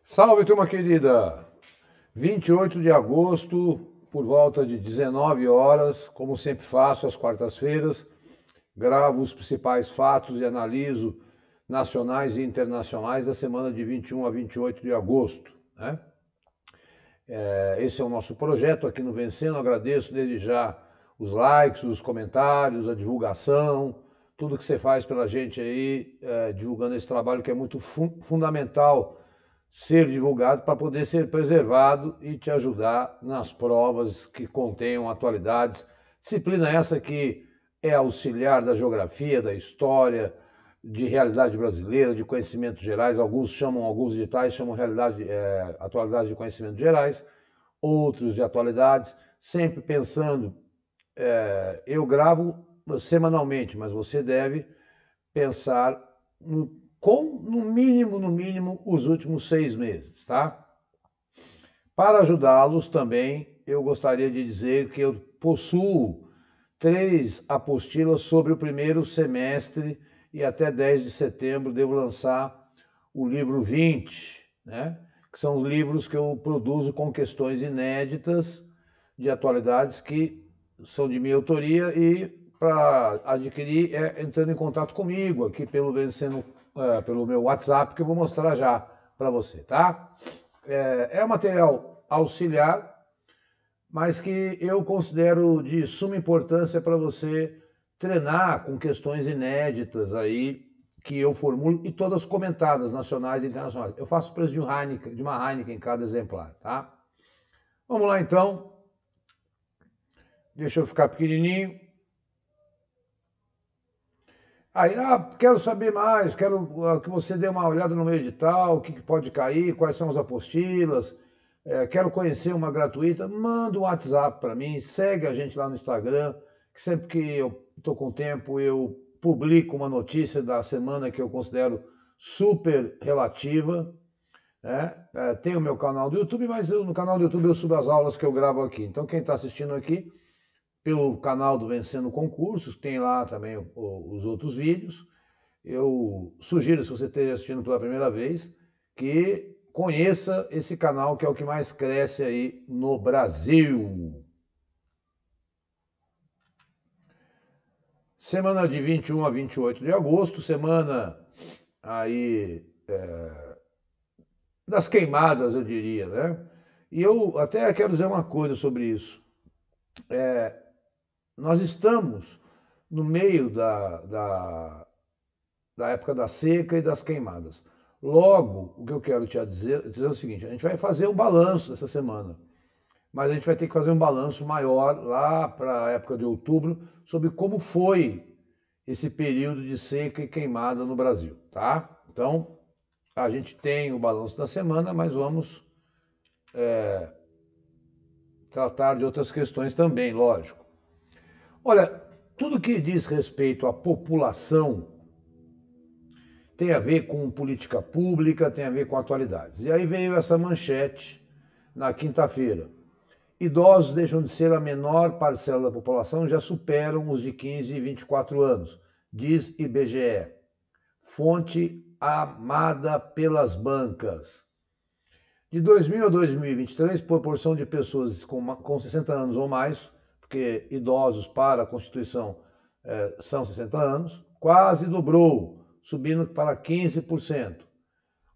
Salve, turma querida! 28 de agosto, por volta de 19 horas, como sempre faço às quartas-feiras, gravo os principais fatos e analiso nacionais e internacionais da semana de 21 a 28 de agosto, né? Esse é o nosso projeto aqui no Vencendo. Agradeço desde já os likes, os comentários, a divulgação, tudo que você faz pela gente aí, divulgando esse trabalho que é muito fundamental ser divulgado para poder ser preservado e te ajudar nas provas que contenham atualidades. Disciplina essa que é auxiliar da geografia, da história, de realidade brasileira, de conhecimentos gerais. Alguns editais chamam atualidades de conhecimentos gerais, outros de atualidades, sempre pensando, eu gravo semanalmente, mas você deve pensar no mínimo, os últimos 6 meses, tá? Para ajudá-los também, eu gostaria de dizer que eu possuo 3 apostilas sobre o primeiro semestre e até 10 de setembro devo lançar o livro 20, né? Que são os livros que eu produzo com questões inéditas de atualidades que são de minha autoria, e para adquirir entrando em contato comigo aqui pelo meu WhatsApp, que eu vou mostrar já para você, tá? É um material auxiliar, mas que eu considero de suma importância para você treinar com questões inéditas aí que eu formulo, e todas comentadas, nacionais e internacionais. Eu faço o preço de uma Heineken em cada exemplar, tá? Vamos lá então. Deixa eu ficar pequenininho. Aí, quero saber mais, quero que você dê uma olhada no meu edital, o que pode cair, quais são as apostilas, quero conhecer uma gratuita. Manda um WhatsApp para mim, segue a gente lá no Instagram, que sempre que eu estou com tempo eu publico uma notícia da semana que eu considero super relativa, né? Tem o meu canal do YouTube, mas no canal do YouTube eu subo as aulas que eu gravo aqui. Então quem está assistindo aqui pelo canal do Vencendo Concursos, tem lá também os outros vídeos. Eu sugiro, se você esteja assistindo pela primeira vez, que conheça esse canal, que é o que mais cresce aí no Brasil. Semana de 21 a 28 de agosto, semana aí das queimadas, eu diria, né? E eu até quero dizer uma coisa sobre isso. Nós estamos no meio da época da seca e das queimadas. Logo, o que eu quero te dizer é o seguinte: a gente vai fazer um balanço dessa semana, mas a gente vai ter que fazer um balanço maior lá para a época de outubro sobre como foi esse período de seca e queimada no Brasil, tá? Então, a gente tem o balanço da semana, mas vamos tratar de outras questões também, lógico. Olha, tudo que diz respeito à população tem a ver com política pública, tem a ver com atualidades. E aí veio essa manchete na quinta-feira. Idosos deixam de ser a menor parcela da população e já superam os de 15 e 24 anos, diz IBGE. Fonte amada pelas bancas. De 2000 a 2023, proporção de pessoas com 60 anos ou mais, porque idosos para a Constituição são 60 anos, quase dobrou, subindo para 15%.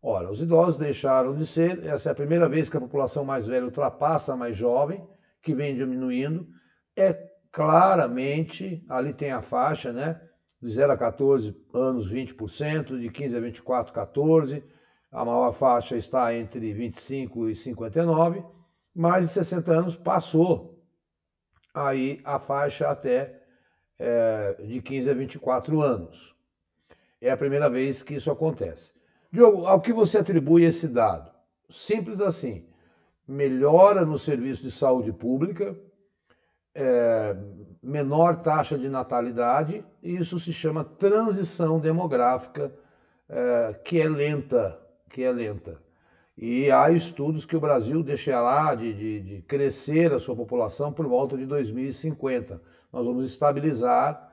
Ora, os idosos deixaram de ser, essa é a primeira vez que a população mais velha ultrapassa a mais jovem, que vem diminuindo. É claramente, ali tem a faixa, né? De 0 a 14 anos, 20%, de 15 a 24, 14%, a maior faixa está entre 25 e 59, mais de 60 anos passou aí a faixa até de 15 a 24 anos. É a primeira vez que isso acontece. Diogo, ao que você atribui esse dado? Simples assim: melhora no serviço de saúde pública, menor taxa de natalidade, e isso se chama transição demográfica, que é lenta, E há estudos que o Brasil deixará de crescer a sua população por volta de 2050. Nós vamos estabilizar.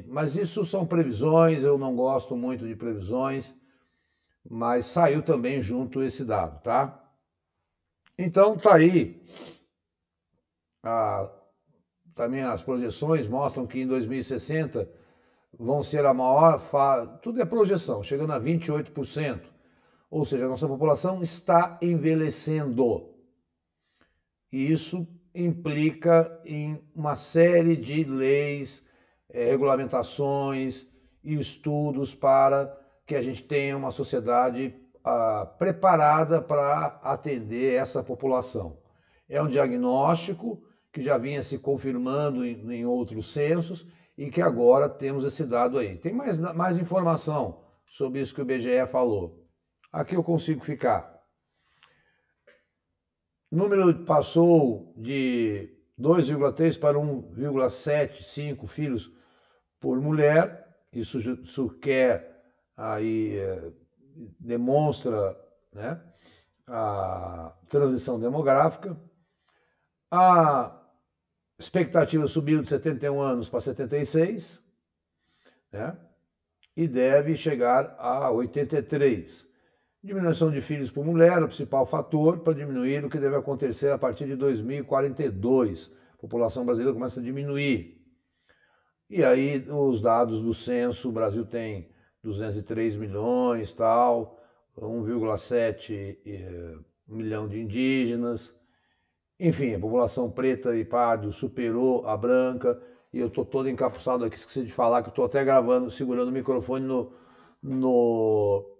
Mas isso são previsões, eu não gosto muito de previsões. mas saiu também junto esse dado, tá? Então tá aí, também as projeções mostram que em 2060 vão ser a maior, tudo é projeção, chegando a 28%, ou seja, a nossa população está envelhecendo. E isso implica em uma série de leis, regulamentações e estudos para que a gente tenha uma sociedade preparada para atender essa população. É um diagnóstico que já vinha se confirmando em outros censos e que agora temos esse dado aí. Tem mais informação sobre isso que o IBGE falou. Aqui eu consigo ficar. O número passou de 2,3 para 1,75 filhos por mulher. Isso quer aí demonstra, né, a transição demográfica. A expectativa subiu de 71 anos para 76, né, e deve chegar a 83. Diminuição de filhos por mulher é o principal fator para diminuir o que deve acontecer a partir de 2042. A população brasileira começa a diminuir. E aí os dados do censo, o Brasil tem 203 milhões, tal, 1,7 milhão de indígenas. Enfim, a população preta e pardo superou a branca. E eu estou todo encapuçado aqui, esqueci de falar que estou até gravando, segurando o microfone no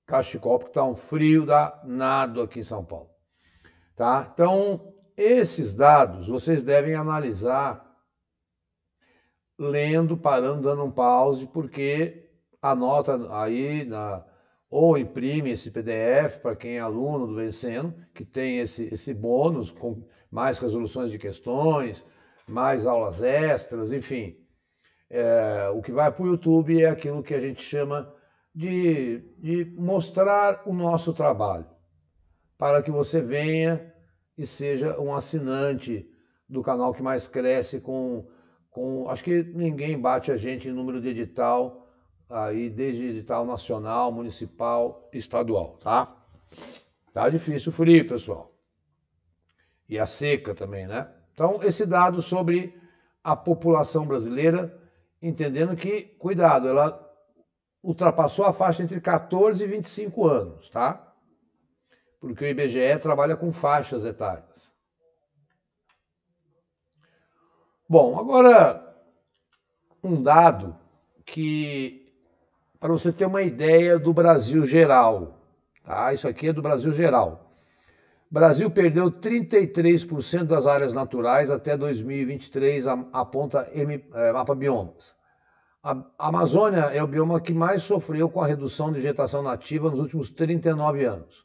cachecol, porque está um frio danado aqui em São Paulo. Tá? Então, esses dados vocês devem analisar lendo, parando, dando um pause, porque anota aí, ou imprime esse PDF para quem é aluno do Vencendo, que tem esse bônus com mais resoluções de questões, mais aulas extras, enfim. O que vai para o YouTube é aquilo que a gente chama de mostrar o nosso trabalho, para que você venha e seja um assinante do canal que mais cresce acho que ninguém bate a gente em número de edital, aí desde edital nacional, municipal, estadual, tá? Tá difícil o frio, pessoal. E a seca também, né? Então, esse dado sobre a população brasileira, entendendo que, cuidado, ela ultrapassou a faixa entre 14 e 25 anos, tá? Porque o IBGE trabalha com faixas etárias. Bom, agora um dado que, para você ter uma ideia do Brasil geral, tá? Isso aqui é do Brasil geral. O Brasil perdeu 33% das áreas naturais até 2023, aponta Mapa Biomas. A Amazônia é o bioma que mais sofreu com a redução de vegetação nativa nos últimos 39 anos.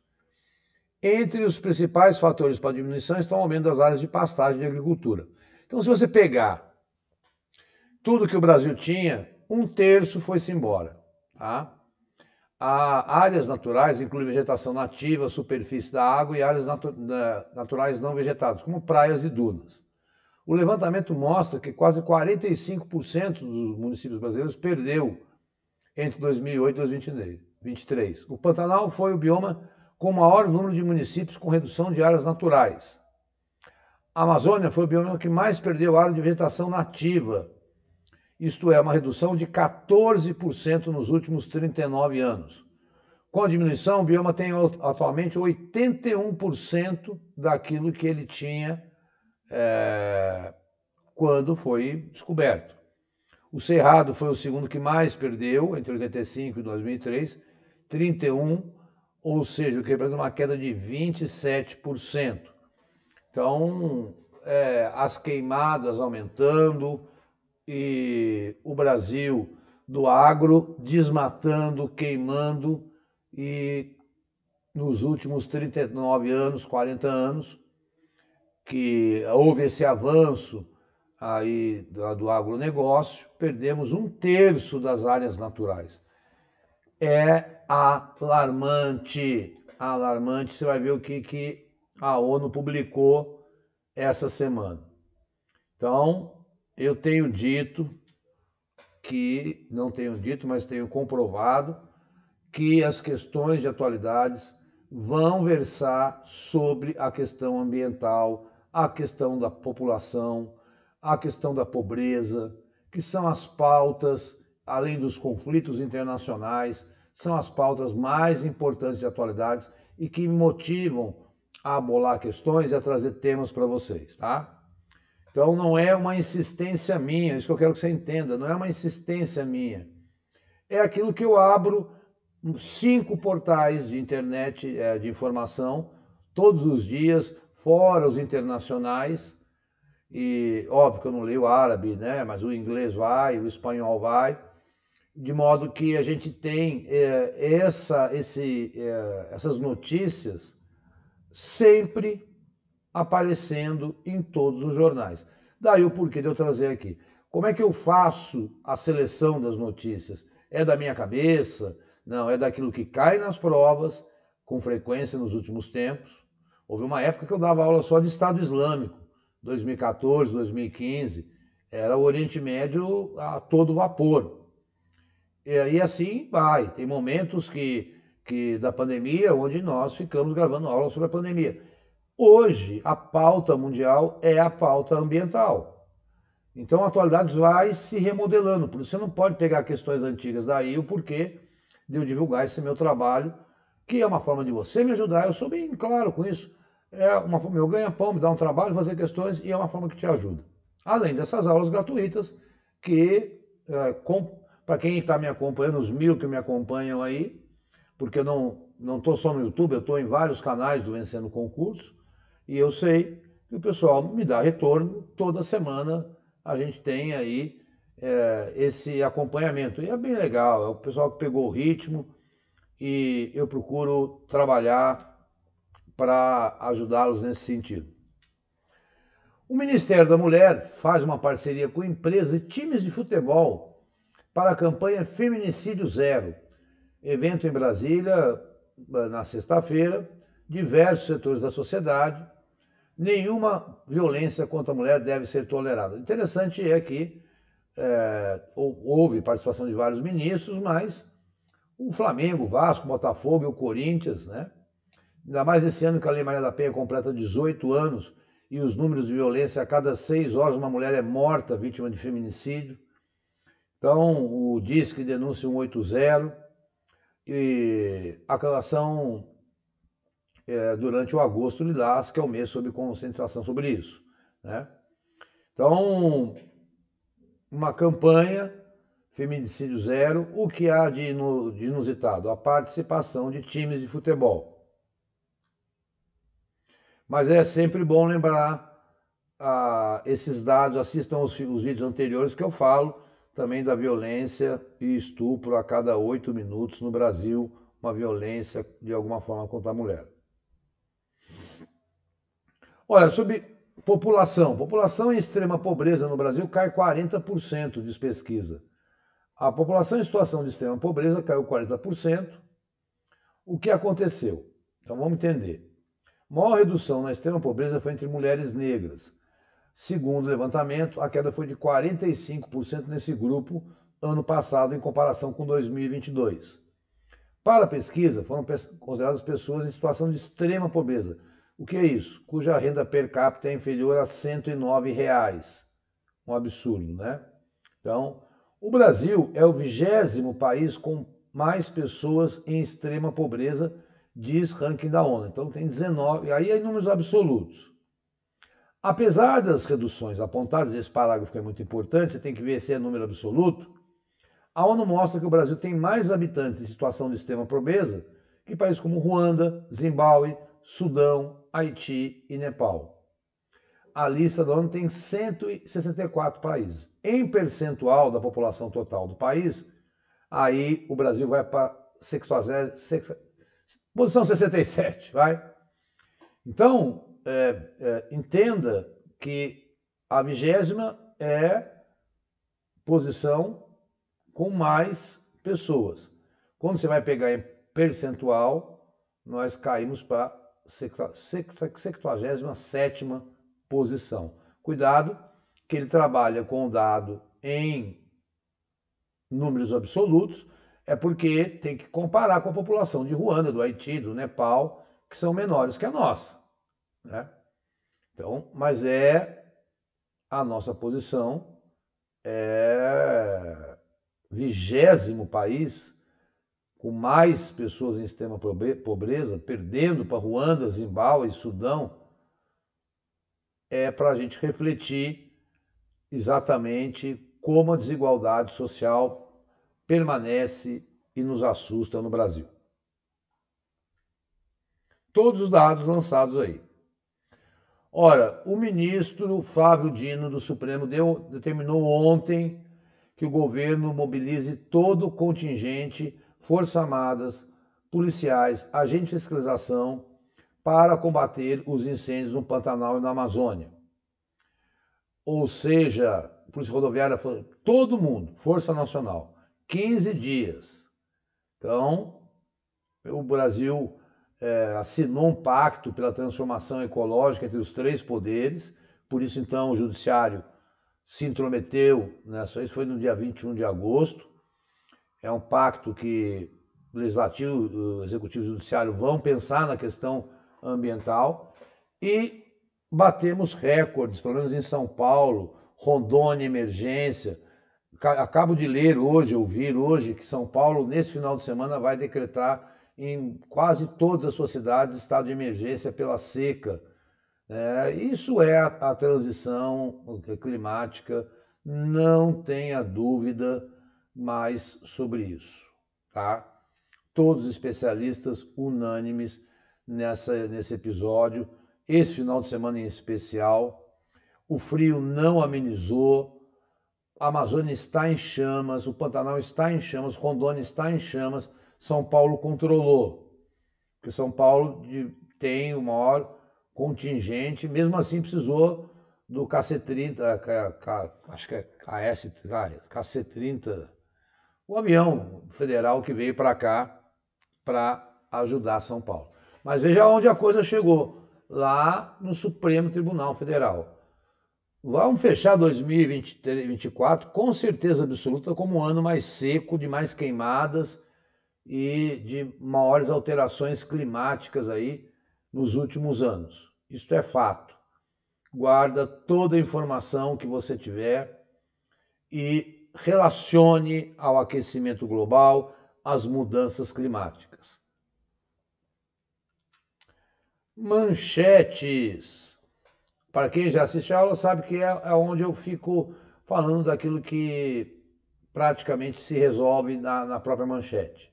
Entre os principais fatores para a diminuição estão o aumento das áreas de pastagem e de agricultura. Então, se você pegar tudo que o Brasil tinha, 1/3 foi-se embora. Tá? Áreas naturais incluem vegetação nativa, superfície da água e áreas naturais não vegetadas, como praias e dunas. O levantamento mostra que quase 45% dos municípios brasileiros perdeu entre 2008 e 2023. O Pantanal foi o bioma com o maior número de municípios com redução de áreas naturais. A Amazônia foi o bioma que mais perdeu área de vegetação nativa, isto é, uma redução de 14% nos últimos 39 anos. Com a diminuição, o bioma tem atualmente 81% daquilo que ele tinha quando foi descoberto. O Cerrado foi o segundo que mais perdeu, entre 85 e 2003, 31%, ou seja, o que representa uma queda de 27%. Então, as queimadas aumentando e o Brasil do agro desmatando, queimando, e nos últimos 39 anos, 40 anos, que houve esse avanço aí do agronegócio, perdemos 1/3 das áreas naturais. É alarmante, alarmante. Você vai ver o que a ONU publicou essa semana. Então, eu tenho dito que, não tenho dito, mas tenho comprovado que as questões de atualidades vão versar sobre a questão ambiental, a questão da população, a questão da pobreza, que são as pautas, além dos conflitos internacionais, são as pautas mais importantes de atualidades e que me motivam a bolar questões e a trazer temas para vocês, tá? Então não é uma insistência minha, isso que eu quero que você entenda, não é uma insistência minha. É aquilo que eu abro 5 portais de internet de informação todos os dias, fora os internacionais, e óbvio que eu não leio árabe, né? Mas o inglês vai, o espanhol vai, de modo que a gente tem essas notícias sempre aparecendo em todos os jornais. Daí o porquê de eu trazer aqui. Como é que eu faço a seleção das notícias? É da minha cabeça? Não, é daquilo que cai nas provas com frequência nos últimos tempos. Houve uma época que eu dava aula só de Estado Islâmico, 2014, 2015. Era o Oriente Médio a todo vapor. E assim vai. Tem momentos da pandemia onde nós ficamos gravando aula sobre a pandemia. Hoje, a pauta mundial é a pauta ambiental. Então, a atualidades vai se remodelando. Por isso, você não pode pegar questões antigas. Daí o porquê de eu divulgar esse meu trabalho, que é uma forma de você me ajudar. Eu sou bem claro com isso. É uma forma, meu ganha-pão, me dá um trabalho, fazer questões, e é uma forma que te ajuda. Além dessas aulas gratuitas, que, para quem está me acompanhando, os 1000 que me acompanham aí, porque eu não estou só no YouTube, eu estou em vários canais do Vencendo Concurso, e eu sei que o pessoal me dá retorno, toda semana a gente tem aí esse acompanhamento. E é bem legal, é o pessoal que pegou o ritmo e eu procuro trabalhar para ajudá-los nesse sentido. O Ministério da Mulher faz uma parceria com empresas e times de futebol para a campanha Feminicídio Zero. Evento em Brasília, na sexta-feira, diversos setores da sociedade. Nenhuma violência contra a mulher deve ser tolerada. Interessante é que houve participação de vários ministros, mas o Flamengo, o Vasco, o Botafogo e o Corinthians, né? Ainda mais nesse ano que a Lei Maria da Penha completa 18 anos e os números de violência, a cada 6 horas uma mulher é morta vítima de feminicídio. Então, o Disque denúncia 180 e a ação durante o Agosto Lilás, que é o mês sobre conscientização sobre isso, né? Então, uma campanha Feminicídio Zero, o que há de inusitado? A participação de times de futebol. Mas é sempre bom lembrar esses dados, assistam os vídeos anteriores que eu falo também da violência e estupro a cada 8 minutos no Brasil, uma violência de alguma forma contra a mulher. Olha, sobre população. População em extrema pobreza no Brasil cai 40%, diz pesquisa. A população em situação de extrema pobreza caiu 40%. O que aconteceu? Então vamos entender. A maior redução na extrema pobreza foi entre mulheres negras. Segundo o levantamento, a queda foi de 45% nesse grupo ano passado em comparação com 2022. Para a pesquisa, foram consideradas pessoas em situação de extrema pobreza. O que é isso? Cuja renda per capita é inferior a R$ 109. Um absurdo, né? Então, o Brasil é o 20º país com mais pessoas em extrema pobreza, diz ranking da ONU. Então tem 19, aí é em números absolutos. Apesar das reduções apontadas, esse parágrafo é muito importante, você tem que ver se é número absoluto, a ONU mostra que o Brasil tem mais habitantes em situação de extrema pobreza que países como Ruanda, Zimbábue, Sudão, Haiti e Nepal. A lista da ONU tem 164 países. Em percentual da população total do país, aí o Brasil vai para posição 67, vai? Então, entenda que a 20ª é posição com mais pessoas. Quando você vai pegar em percentual, nós caímos para a 77ª posição. Cuidado, que ele trabalha com o dado em números absolutos, é porque tem que comparar com a população de Ruanda, do Haiti, do Nepal, que são menores que a nossa, né? Então, mas a nossa posição é 20º país com mais pessoas em extrema pobreza, perdendo para Ruanda, Zimbábue, Sudão, para a gente refletir exatamente como a desigualdade social permanece e nos assusta no Brasil. Todos os dados lançados aí. Ora, o ministro Flávio Dino do Supremo determinou ontem que o governo mobilize todo o contingente, forças armadas, policiais, agentes de fiscalização para combater os incêndios no Pantanal e na Amazônia. Ou seja, Polícia Rodoviária, todo mundo, Força Nacional, 15 dias. Então, o Brasil assinou um pacto pela transformação ecológica entre os 3 poderes, por isso então o Judiciário se intrometeu nessa, isso foi no dia 21 de agosto, é um pacto que o Legislativo, o Executivo e o Judiciário vão pensar na questão ambiental e batemos recordes, pelo menos em São Paulo, Rondônia, emergência. Acabo de ler hoje, ouvir hoje, que São Paulo, nesse final de semana, vai decretar em quase todas as suas cidades estado de emergência pela seca. Isso é a transição climática, não tenha dúvida mais sobre isso, tá? Todos os especialistas unânimes nesse episódio, esse final de semana em especial. O frio não amenizou, a Amazônia está em chamas, o Pantanal está em chamas, Rondônia está em chamas, São Paulo controlou, porque São Paulo tem o maior contingente, mesmo assim precisou do KC-30, acho que é KC-30, o avião federal que veio para cá para ajudar São Paulo. Mas veja onde a coisa chegou, lá no Supremo Tribunal Federal. Vamos fechar 2024 com certeza absoluta como um ano mais seco, de mais queimadas e de maiores alterações climáticas aí nos últimos anos. Isto é fato. Guarda toda a informação que você tiver e relacione ao aquecimento global, às mudanças climáticas. Manchetes. Para quem já assiste a aula sabe que é onde eu fico falando daquilo que praticamente se resolve na própria manchete.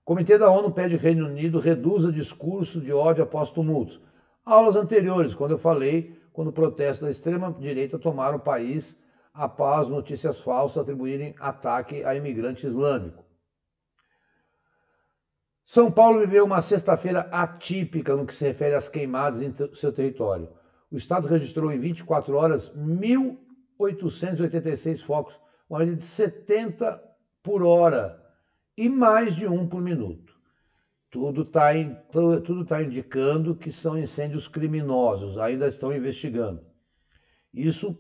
O Comitê da ONU pede que o Reino Unido reduza discurso de ódio após tumultos. Aulas anteriores, quando eu falei, quando protestos da extrema-direita tomaram o país após notícias falsas atribuírem ataque a imigrante islâmico. São Paulo viveu uma sexta-feira atípica no que se refere às queimadas em seu território. O estado registrou em 24 horas 1.886 focos, uma média de 70 por hora e mais de 1 por minuto. Tudo está indicando que são incêndios criminosos, ainda estão investigando. Isso,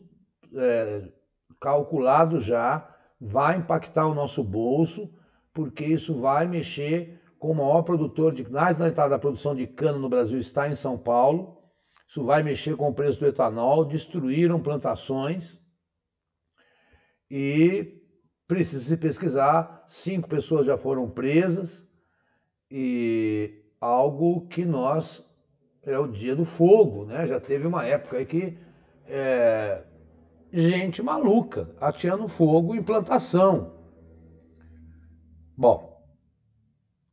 calculado já, vai impactar o nosso bolso, porque isso vai mexer com o maior produtor mais da metade da produção de cana no Brasil está em São Paulo. Isso vai mexer com o preço do etanol, destruíram plantações e precisa se pesquisar. 5 pessoas já foram presas e algo que é o dia do fogo, né? Já teve uma época aí que gente maluca ateando fogo em plantação. Bom,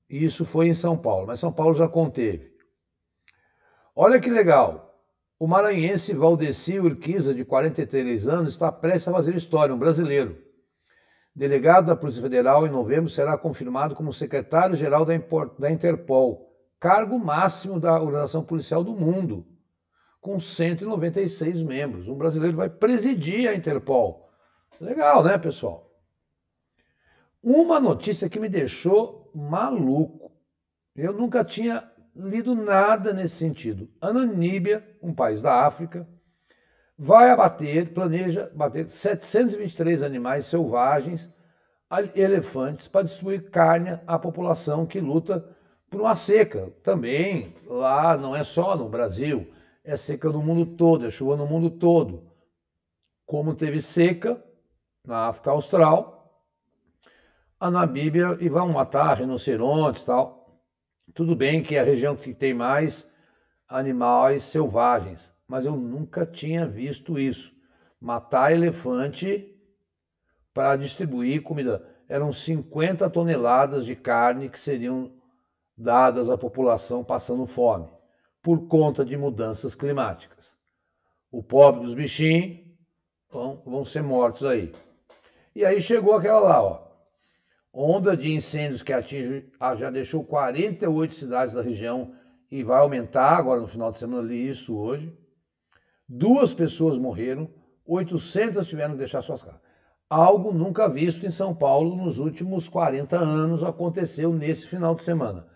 isso foi em São Paulo, mas São Paulo já conteve. Olha que legal, o maranhense Valdeci Urquiza, de 43 anos, está prestes a fazer história, um brasileiro. Delegado da Polícia Federal, em novembro, será confirmado como secretário-geral da Interpol, cargo máximo da organização policial do mundo, com 196 membros. Um brasileiro vai presidir a Interpol. Legal, né, pessoal? Uma notícia que me deixou maluco. Eu nunca tinha lido nada nesse sentido. A Namíbia, um país da África, planeja abater 723 animais selvagens elefantes para distribuir carne à população que luta por uma seca. Também lá não é só no Brasil, é seca no mundo todo, é chuva no mundo todo. Como teve seca na África Austral, a Namíbia e vão matar rinocerontes e tal. Tudo bem que é a região que tem mais animais selvagens, mas eu nunca tinha visto isso. Matar elefante para distribuir comida. Eram 50 toneladas de carne que seriam dadas à população passando fome, por conta de mudanças climáticas. O pobre dos bichinhos vão ser mortos aí. E aí chegou aquela lá, ó. Onda de incêndios que atinge, já deixou 48 cidades da região e vai aumentar agora no final de semana, li isso hoje. 2 pessoas morreram, 800 tiveram que deixar suas casas. Algo nunca visto em São Paulo nos últimos 40 anos aconteceu nesse final de semana.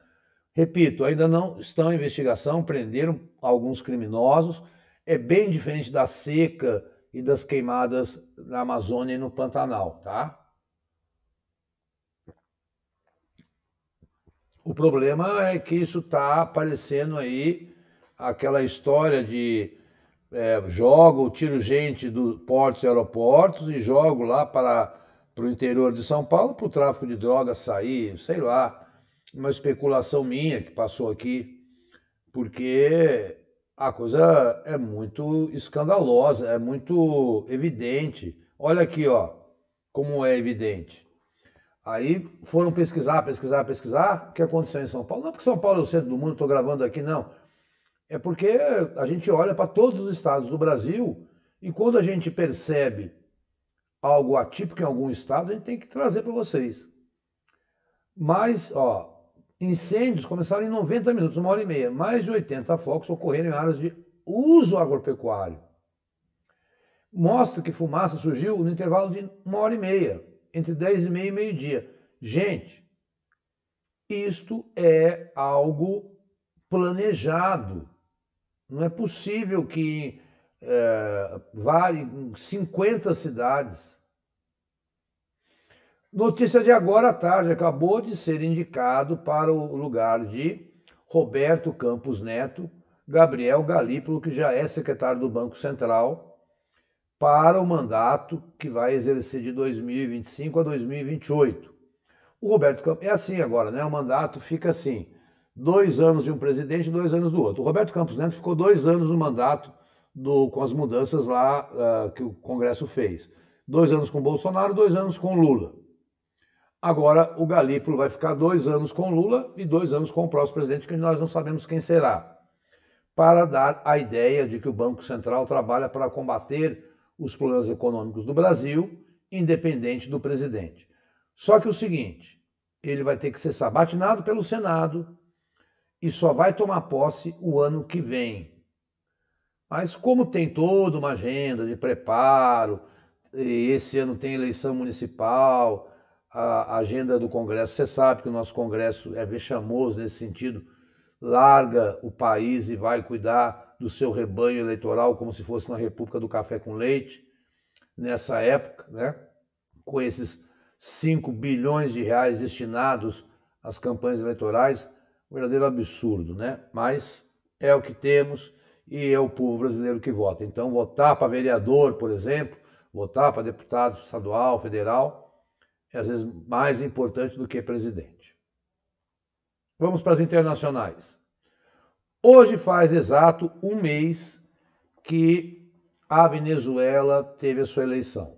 Repito, ainda não estão em investigação, prenderam alguns criminosos. É bem diferente da seca e das queimadas na Amazônia e no Pantanal, tá? O problema é que isso está aparecendo aí, aquela história de jogo, tiro gente dos portos e aeroportos e jogo lá para o interior de São Paulo para o tráfico de drogas sair, sei lá, uma especulação minha que passou aqui, porque a coisa é muito escandalosa, é muito evidente. Olha aqui, ó, como é evidente. Aí foram pesquisar. O que aconteceu em São Paulo? Não porque São Paulo é o centro do mundo, estou gravando aqui, não. É porque a gente olha para todos os estados do Brasil e quando a gente percebe algo atípico em algum estado, a gente tem que trazer para vocês. Mas, ó, incêndios começaram em 90 minutos, 1h30. Mais de 80 focos ocorreram em áreas de uso agropecuário. Mostra que fumaça surgiu no intervalo de 1h30, entre 10h30 e meio-dia. Gente, isto é algo planejado. Não é possível que vá em 50 cidades. Notícia de agora à tarde, acabou de ser indicado para o lugar de Roberto Campos Neto, Gabriel Galípolo, que já é secretário do Banco Central, para o mandato que vai exercer de 2025 a 2028. O Roberto Campos, é assim agora, né? O mandato fica assim, 2 anos de um presidente e 2 anos do outro. O Roberto Campos Neto ficou 2 anos no mandato com as mudanças lá que o Congresso fez. 2 anos com Bolsonaro, 2 anos com Lula. Agora o Galípolo vai ficar 2 anos com Lula e 2 anos com o próximo presidente, que nós não sabemos quem será, para dar a ideia de que o Banco Central trabalha para combater os problemas econômicos do Brasil, independente do presidente. Só que o seguinte, ele vai ter que ser sabatinado pelo Senado e só vai tomar posse o ano que vem. Mas como tem toda uma agenda de preparo, e esse ano tem eleição municipal, a agenda do Congresso, você sabe que o nosso Congresso é vexamoso nesse sentido, larga o país e vai cuidar do seu rebanho eleitoral como se fosse na República do Café com Leite, nessa época, né? Com esses 5 bilhões de reais destinados às campanhas eleitorais, um verdadeiro absurdo, né? Mas é o que temos e é o povo brasileiro que vota. Então, votar para vereador, por exemplo, votar para deputado estadual, federal, é às vezes mais importante do que presidente. Vamos para as internacionais. Hoje faz exato 1 mês que a Venezuela teve a sua eleição.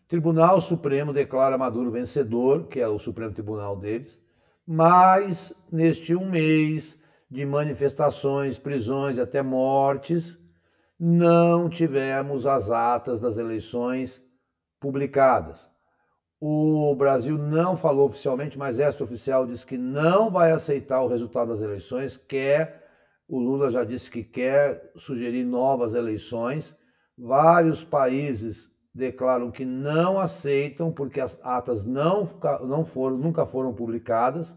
O Tribunal Supremo declara Maduro vencedor, que é o Supremo Tribunal deles, mas neste 1 mês de manifestações, prisões e até mortes, não tivemos as atas das eleições publicadas. O Brasil não falou oficialmente, mas extraoficial diz que não vai aceitar o resultado das eleições, o Lula já disse que quer sugerir novas eleições. Vários países declaram que não aceitam porque as atas nunca foram publicadas.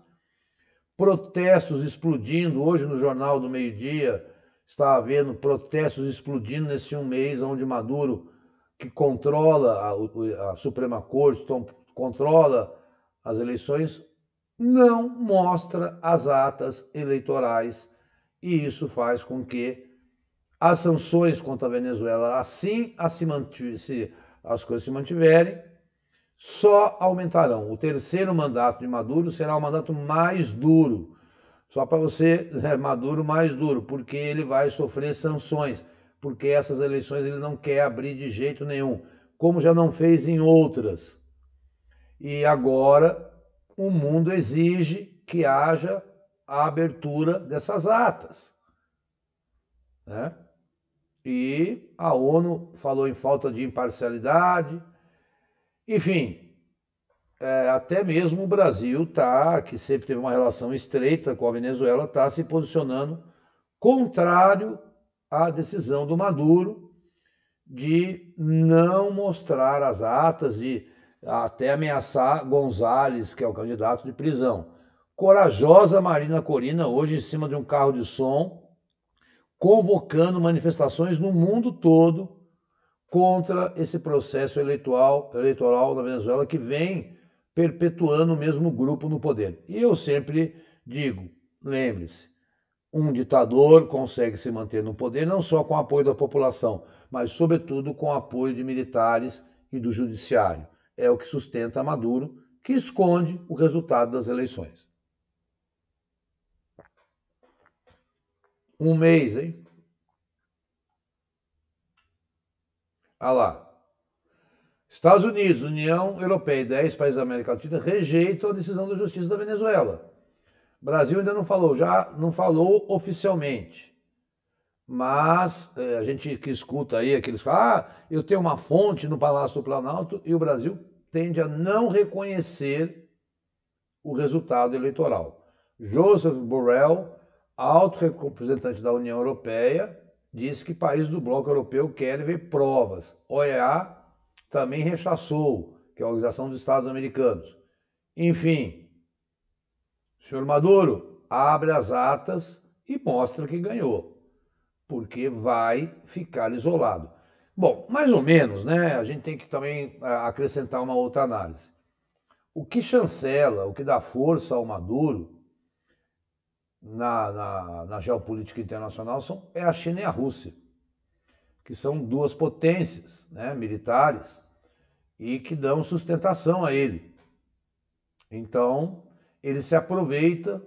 Protestos explodindo, hoje no Jornal do Meio-Dia está havendo protestos explodindo nesse 1 mês, onde Maduro, que controla a Suprema Corte, controla as eleições, não mostra as atas eleitorais, e isso faz com que as sanções contra a Venezuela, assim se as coisas se mantiverem, só aumentarão. O terceiro mandato de Maduro será o mandato mais duro. Só para você, Maduro mais duro, porque ele vai sofrer sanções, porque essas eleições ele não quer abrir de jeito nenhum, como já não fez em outras. E agora o mundo exige que haja a abertura dessas atas, né? E a ONU falou em falta de imparcialidade. Enfim, até mesmo o Brasil, que sempre teve uma relação estreita com a Venezuela, está se posicionando contrário à decisão do Maduro de não mostrar as atas, de até ameaçar González, que é o candidato, de prisão. Corajosa Marina Corina, hoje em cima de um carro de som, convocando manifestações no mundo todo contra esse processo eleitoral na Venezuela, que vem perpetuando o mesmo grupo no poder. E eu sempre digo, lembre-se, um ditador consegue se manter no poder não só com o apoio da população, mas sobretudo com o apoio de militares e do judiciário. É o que sustenta Maduro, que esconde o resultado das eleições. Um mês, hein? Ah lá. Estados Unidos, União Europeia e 10 países da América Latina rejeitam a decisão da Justiça da Venezuela. O Brasil ainda não falou, já não falou oficialmente. Mas a gente que escuta aí aqueles que falam, eu tenho uma fonte no Palácio do Planalto, e o Brasil tende a não reconhecer o resultado eleitoral. Joseph Borrell, alto representante da União Europeia, disse que países do bloco europeu querem ver provas. OEA também rechaçou, que é a Organização dos Estados Americanos. Enfim, o senhor Maduro abre as atas e mostra que ganhou, porque vai ficar isolado. Bom, mais ou menos, né? A gente tem que também acrescentar uma outra análise. O que chancela, o que dá força ao Maduro na geopolítica internacional é a China e a Rússia, que são duas potências, né, militares, e que dão sustentação a ele. Então, ele se aproveita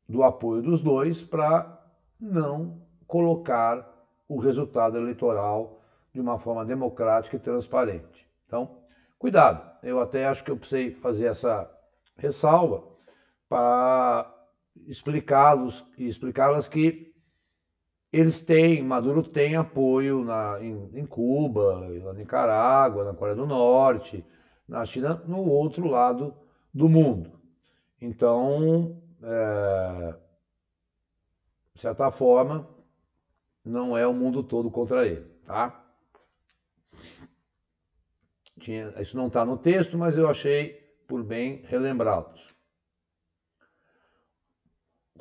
do apoio dos dois para não colocar o resultado eleitoral de uma forma democrática e transparente. Então, cuidado. Eu até acho que eu precisei fazer essa ressalva para explicá-las que eles têm, Maduro tem apoio em Cuba, na Nicarágua, na Coreia do Norte, na China, no outro lado do mundo. Então, de certa forma, não é o mundo todo contra ele, tá? Isso não está no texto, mas eu achei por bem relembrá-los.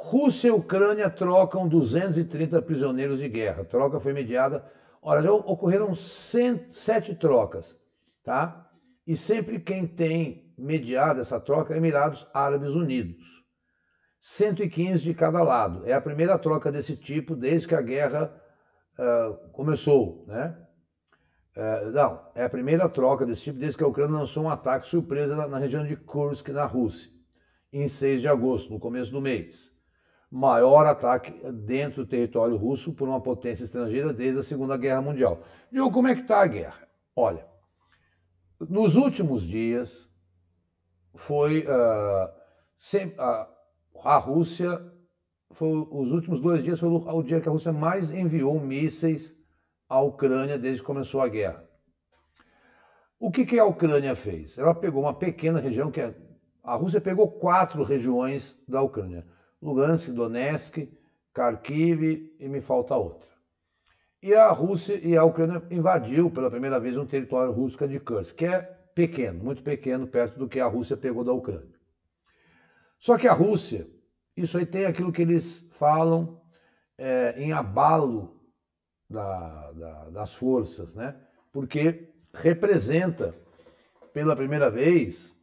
Rússia e Ucrânia trocam 230 prisioneiros de guerra. A troca foi mediada. Olha, já ocorreram 7 trocas, tá? E sempre quem tem mediado essa troca é Emirados Árabes Unidos. 115 de cada lado. É a primeira troca desse tipo desde que a guerra começou, né? Não, é a primeira troca desse tipo desde que a Ucrânia lançou um ataque surpresa na região de Kursk, na Rússia, em 6 de agosto, no começo do mês. Maior ataque dentro do território russo por uma potência estrangeira desde a Segunda Guerra Mundial. Viu como é que está a guerra? Olha, nos últimos dias foi a Rússia, os últimos 2 dias foi o dia que a Rússia mais enviou mísseis à Ucrânia desde que começou a guerra. O que a Ucrânia fez? Ela pegou uma pequena região, a Rússia pegou 4 regiões da Ucrânia. Lugansk, Donetsk, Kharkiv e me falta outra. E a Rússia e a Ucrânia invadiu pela primeira vez um território russo, que é de Kursk, que é pequeno, muito pequeno, perto do que a Rússia pegou da Ucrânia. Só que a Rússia, isso aí tem aquilo que eles falam em abalo das forças, né? Porque representa pela primeira vez,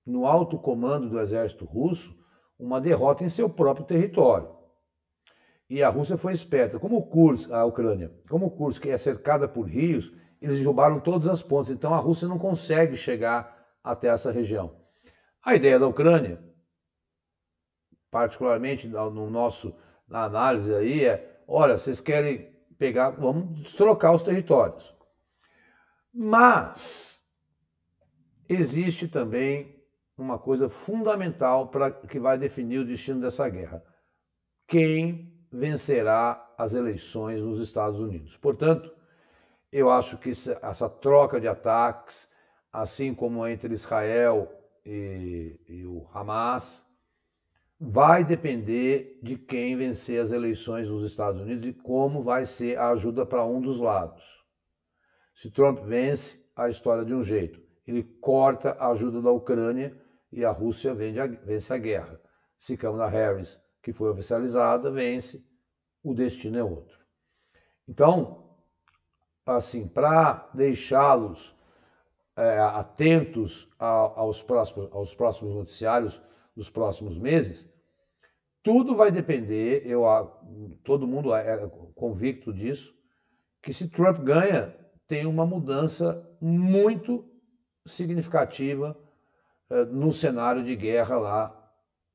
no alto comando do exército russo, uma derrota em seu próprio território. E a Rússia foi esperta. Como a Ucrânia, como o Kursk é cercada por rios, eles derrubaram todas as pontes. Então a Rússia não consegue chegar até essa região. A ideia da Ucrânia, particularmente na análise aí, olha, vocês querem pegar, vamos destrocar os territórios. Mas existe também uma coisa fundamental que vai definir o destino dessa guerra. Quem vencerá as eleições nos Estados Unidos? Portanto, eu acho que essa troca de ataques, assim como entre Israel e o Hamas, vai depender de quem vencer as eleições nos Estados Unidos e como vai ser a ajuda para um dos lados. Se Trump vence, a história de um jeito. Ele corta a ajuda da Ucrânia e a Rússia vence a guerra. Se Kamala Harris, que foi oficializada, vence, o destino é outro. Então, assim, para deixá-los atentos aos próximos noticiários dos próximos meses, tudo vai depender, todo mundo é convicto disso, que se Trump ganha, tem uma mudança muito significativa no cenário de guerra lá,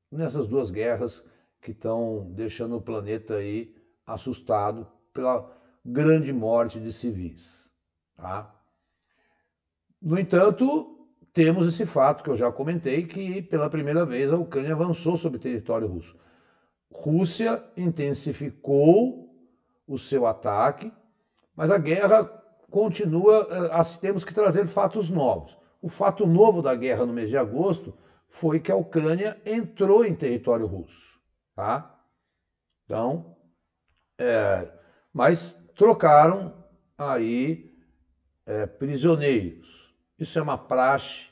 nessas duas guerras que estão deixando o planeta aí assustado pela grande morte de civis. Tá? No entanto, temos esse fato que eu já comentei, que pela primeira vez a Ucrânia avançou sobre o território russo. Rússia intensificou o seu ataque, mas a guerra continua, temos que trazer fatos novos. O fato novo da guerra no mês de agosto foi que a Ucrânia entrou em território russo. Tá? Então, mas trocaram aí prisioneiros. Isso é uma praxe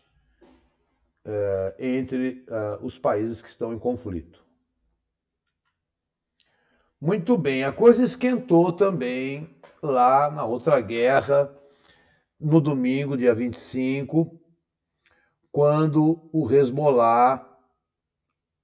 entre os países que estão em conflito. Muito bem, a coisa esquentou também lá na outra guerra, no domingo, dia 25, quando o Hezbollah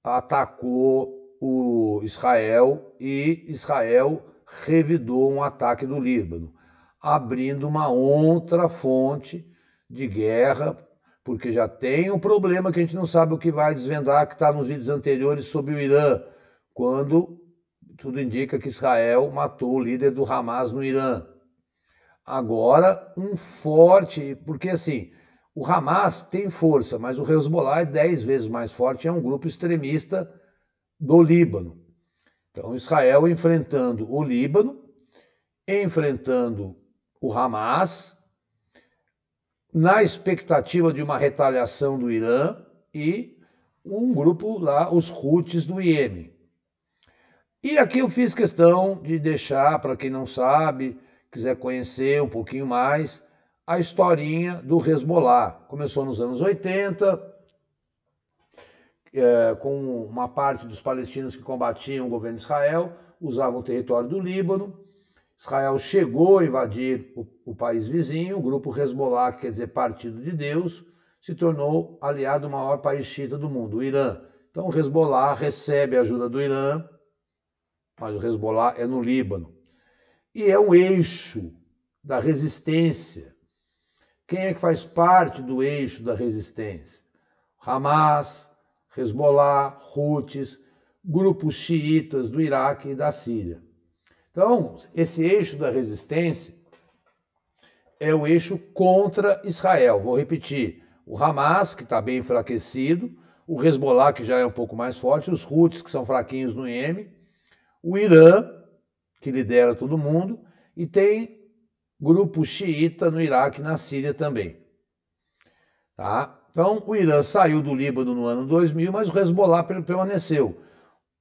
atacou o Israel e Israel revidou um ataque do Líbano, abrindo uma outra fonte de guerra, porque já tem um problema que a gente não sabe o que vai desvendar, que está nos vídeos anteriores sobre o Irã, quando tudo indica que Israel matou o líder do Hamas no Irã. Agora, um forte, porque assim, o Hamas tem força, mas o Hezbollah é 10 vezes mais forte, é um grupo extremista do Líbano. Então, Israel enfrentando o Líbano, enfrentando o Hamas, na expectativa de uma retaliação do Irã e um grupo lá, os Houthis do Iêmen. E aqui eu fiz questão de deixar, para quem não sabe, quiser conhecer um pouquinho mais, a historinha do Hezbollah. Começou nos anos 80, com uma parte dos palestinos que combatiam o governo de Israel, usavam o território do Líbano. Israel chegou a invadir o país vizinho, o grupo Hezbollah, que quer dizer Partido de Deus, se tornou aliado do maior país xiita do mundo, o Irã. Então o Hezbollah recebe a ajuda do Irã, mas o Hezbollah é no Líbano. E é um eixo da resistência. Quem é que faz parte do eixo da resistência? Hamas, Hezbollah, Houthis, grupos xiitas do Iraque e da Síria. Então, esse eixo da resistência é o eixo contra Israel. Vou repetir, o Hamas, que está bem enfraquecido, o Hezbollah, que já é um pouco mais forte, os Houthis, que são fraquinhos no Iêmen, o Irã, que lidera todo mundo, e tem grupo xiita no Iraque e na Síria também. Tá? Então, o Irã saiu do Líbano no ano 2000, mas o Hezbollah permaneceu.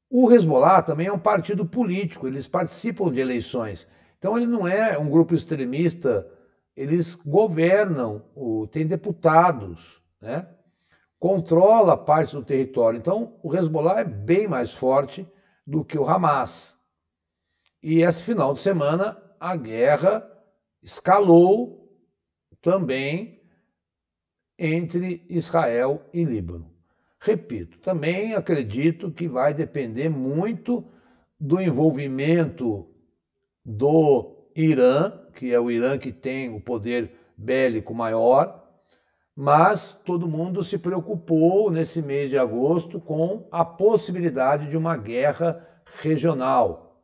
O Hezbollah também é um partido político, eles participam de eleições. Então, ele não é um grupo extremista, eles governam, tem deputados, né? Controla parte do território. Então, o Hezbollah é bem mais forte do que o Hamas. E esse final de semana, a guerra escalou também entre Israel e Líbano. Repito, também acredito que vai depender muito do envolvimento do Irã, que é o Irã que tem o poder bélico maior, mas todo mundo se preocupou nesse mês de agosto com a possibilidade de uma guerra regional.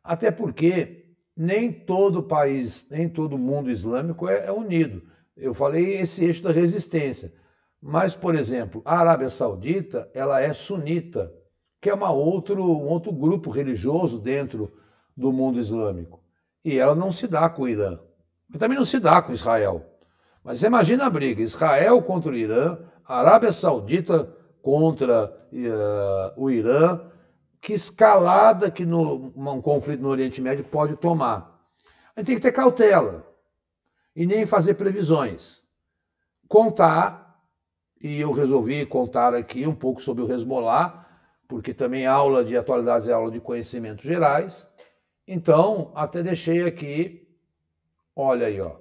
Até porque nem todo país, nem todo mundo islâmico é unido. Eu falei esse eixo da resistência. Mas, por exemplo, a Arábia Saudita, ela é sunita, que é um outro grupo religioso dentro do mundo islâmico. E ela não se dá com o Irã. Mas também não se dá com Israel. Mas você imagina a briga, Israel contra o Irã, a Arábia Saudita contra o Irã, que escalada que um conflito no Oriente Médio pode tomar. A gente tem que ter cautela e nem fazer previsões. Contar, e eu resolvi contar aqui um pouco sobre o Hezbollah, porque também aula de atualidades é aula de conhecimentos gerais. Então, até deixei aqui, olha aí, ó,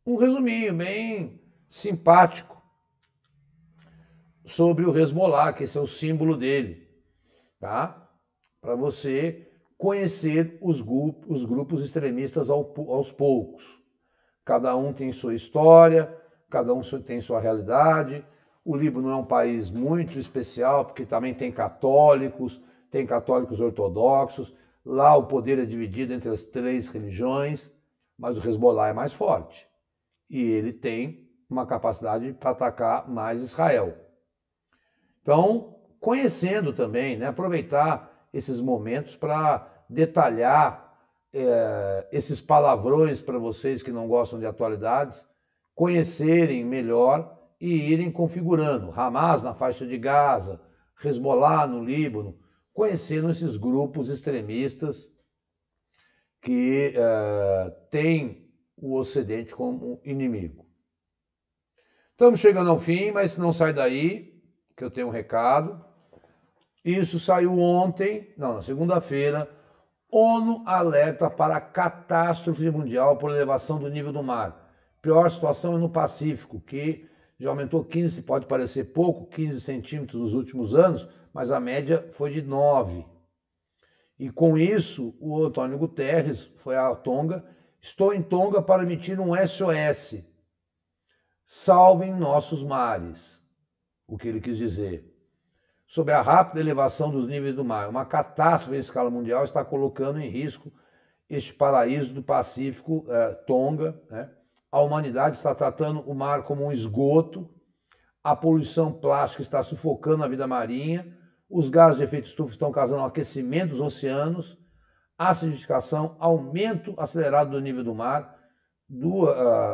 um resuminho bem simpático sobre o Hezbollah, que esse é o símbolo dele, tá? Para você conhecer os grupos extremistas aos poucos. Cada um tem sua história, cada um tem sua realidade. O Líbano é um país muito especial, porque também tem católicos ortodoxos. Lá o poder é dividido entre as 3 religiões, mas o Hezbollah é mais forte. E ele tem uma capacidade para atacar mais Israel. Então, conhecendo também, né, aproveitar esses momentos para detalhar esses palavrões para vocês que não gostam de atualidades, conhecerem melhor e irem configurando. Hamas na faixa de Gaza, Hezbollah no Líbano, conhecendo esses grupos extremistas que têm o Ocidente como inimigo. Estamos chegando ao fim, mas não sai daí, que eu tenho um recado. Isso saiu ontem, não, na segunda-feira. ONU alerta para catástrofe mundial por elevação do nível do mar. Pior situação é no Pacífico, que já aumentou 15, pode parecer pouco, 15 centímetros nos últimos anos, mas a média foi de 9. E com isso, o Antônio Guterres foi a Tonga. Estou em Tonga para emitir um SOS. Salvem nossos mares. O que ele quis dizer. Sob a rápida elevação dos níveis do mar, uma catástrofe em escala mundial está colocando em risco este paraíso do Pacífico, Tonga, né? A humanidade está tratando o mar como um esgoto, a poluição plástica está sufocando a vida marinha, os gases de efeito estufa estão causando um aquecimento dos oceanos, acidificação, aumento acelerado do nível do mar,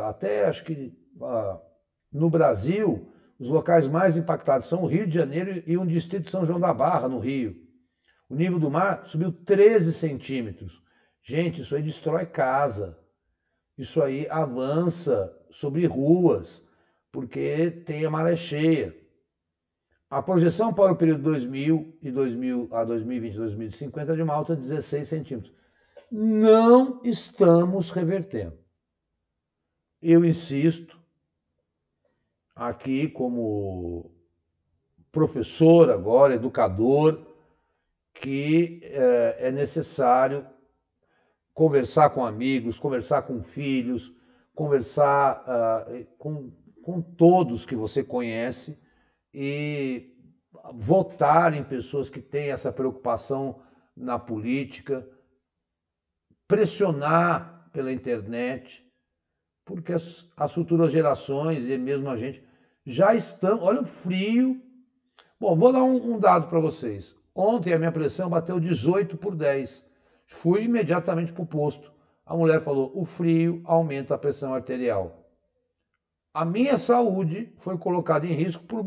até acho que no Brasil, os locais mais impactados são o Rio de Janeiro e o distrito de São João da Barra, no Rio. O nível do mar subiu 13 centímetros. Gente, isso aí destrói casa. Isso aí avança sobre ruas, porque tem a maré cheia. A projeção para o período 2000 a 2020 e 2050 é de uma alta de 16 centímetros. Não estamos revertendo. Eu insisto, aqui como professor agora, educador, que é necessário conversar com amigos, conversar com filhos, conversar com todos que você conhece e votar em pessoas que têm essa preocupação na política, pressionar pela internet, porque as futuras gerações e mesmo a gente já estão, olha o frio. Bom, vou dar um dado para vocês. Ontem a minha pressão bateu 18/10. Fui imediatamente para o posto. A mulher falou, o frio aumenta a pressão arterial. A minha saúde foi colocada em risco por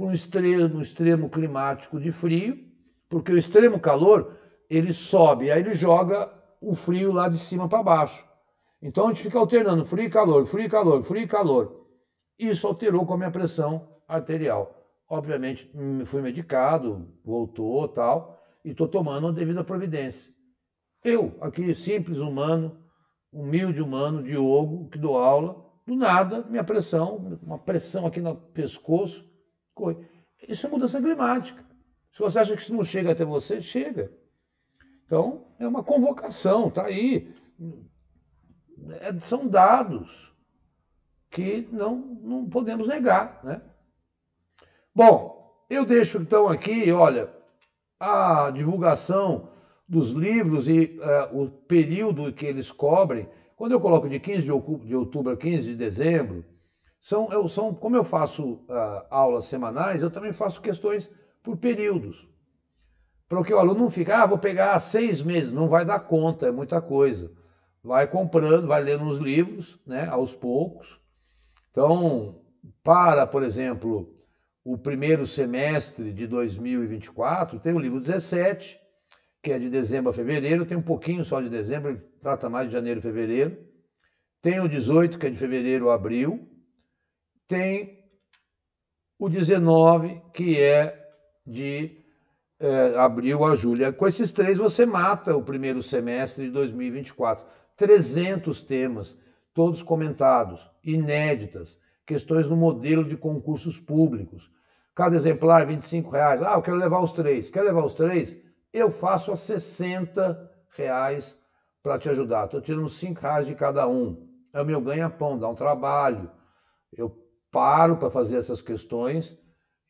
um extremo climático de frio, porque o extremo calor, ele sobe, aí ele joga o frio lá de cima para baixo. Então a gente fica alternando frio e calor, frio e calor, frio e calor. Isso alterou com a minha pressão arterial. Obviamente fui medicado, voltou tal, e estou tomando a devida providência. Eu, aqui simples humano, humilde humano, Diogo, que dou aula, Do nada, minha pressão, uma pressão aqui no pescoço, isso é mudança climática. Se você acha que isso não chega até você, chega. Então, é uma convocação, está aí. São dados que não podemos negar, né? Bom, eu deixo então aqui, olha, a divulgação dos livros e o período que eles cobrem. Quando eu coloco de 15 de outubro a 15 de dezembro, como eu faço aulas semanais, eu também faço questões por períodos. Para que o aluno não fique, vou pegar 6 meses, não vai dar conta, é muita coisa. Vai comprando, vai lendo os livros, né, aos poucos. Então, por exemplo, o primeiro semestre de 2024, tem o livro 17, que é de dezembro a fevereiro, tem um pouquinho só de dezembro, ele trata mais de janeiro e fevereiro. Tem o 18, que é de fevereiro a abril. Tem o 19, que é de abril a julho. Com esses 3 você mata o primeiro semestre de 2024. 300 temas, todos comentados, inéditas, questões no modelo de concursos públicos. Cada exemplar, R$25. Eu quero levar os 3. Quer levar os 3? Eu faço a R$60 para te ajudar. Estou tirando R$5 de cada um. É o meu ganha-pão, dá um trabalho. Eu paro para fazer essas questões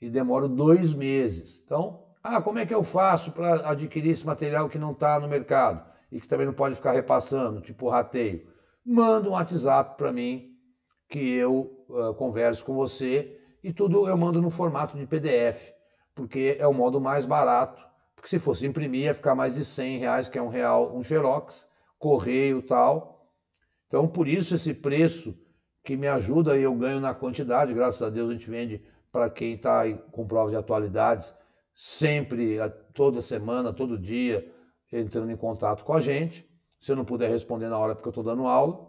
e demoro 2 meses. Então, como é que eu faço para adquirir esse material que não está no mercado e que também não pode ficar repassando, tipo rateio? Manda um WhatsApp para mim que eu converso com você e tudo eu mando no formato de PDF, porque é o modo mais barato. Porque se fosse imprimir ia ficar mais de R$100, que é R$1 um xerox, correio e tal. Então, por isso esse preço que me ajuda e eu ganho na quantidade, graças a Deus a gente vende para quem está com provas de atualidades, sempre, toda semana, todo dia, entrando em contato com a gente. Se eu não puder responder na hora porque eu estou dando aula.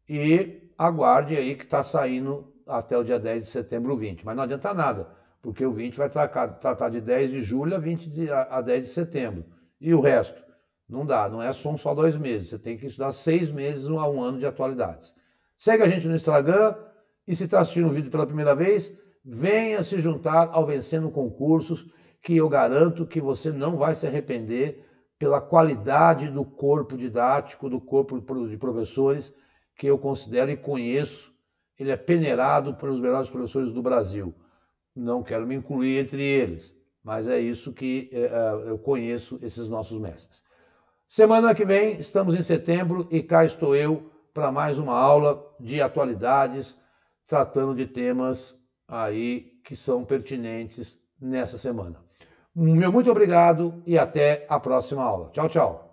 E aguarde aí que está saindo até o dia 10 de setembro o 20. Mas não adianta nada, porque o 20 vai tratar de 10 de julho a 10 de setembro. E o resto? Não dá, não é só 2 meses. Você tem que estudar 6 meses a 1 ano de atualidades. Segue a gente no Instagram e se está assistindo o vídeo pela primeira vez, venha se juntar ao Vencendo Concursos, que eu garanto que você não vai se arrepender pela qualidade do corpo didático, do corpo de professores que eu considero e conheço. Ele é peneirado pelos melhores professores do Brasil. Não quero me incluir entre eles, mas é isso que eu conheço esses nossos mestres. Semana que vem, estamos em setembro e cá estou eu para mais uma aula de atualidades, tratando de temas aí que são pertinentes nessa semana. Meu muito obrigado e até a próxima aula. Tchau, tchau.